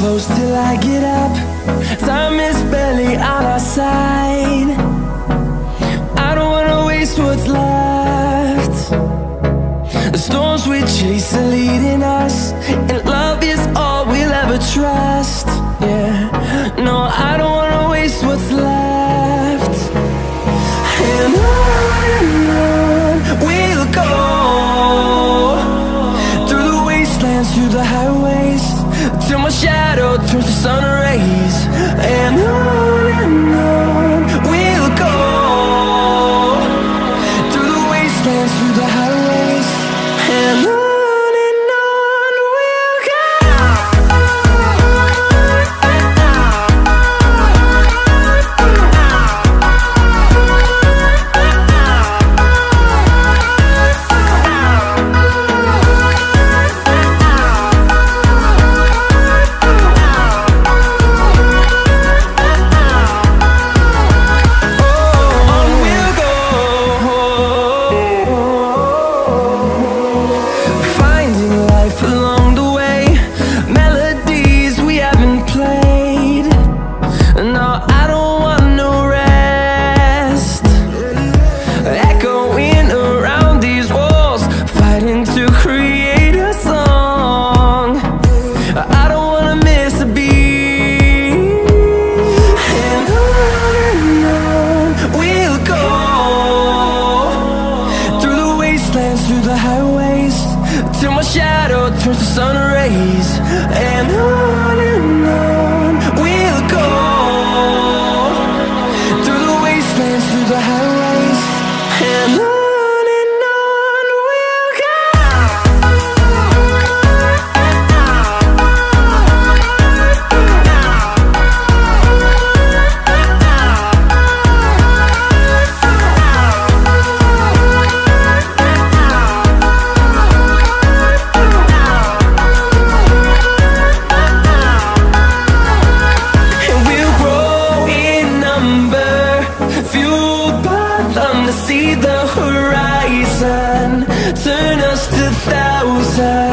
close till I get up. Time is barely on our side. I don't wanna waste what's left. The storms we chase are leading us, and love is all we'll ever trust. Yeah, no, I don't wanna waste what's left. And on we'll go, through the wastelands, through the highways, till my shadow turns to sun rays. And on we'll go, through the wastelands, through the highways, and on we'll go. Through the highways, till my shadow turns to sun rays. And on we'll go, through the wastelands, through the highways, and on we'll go. See the horizon, turn us to thousands.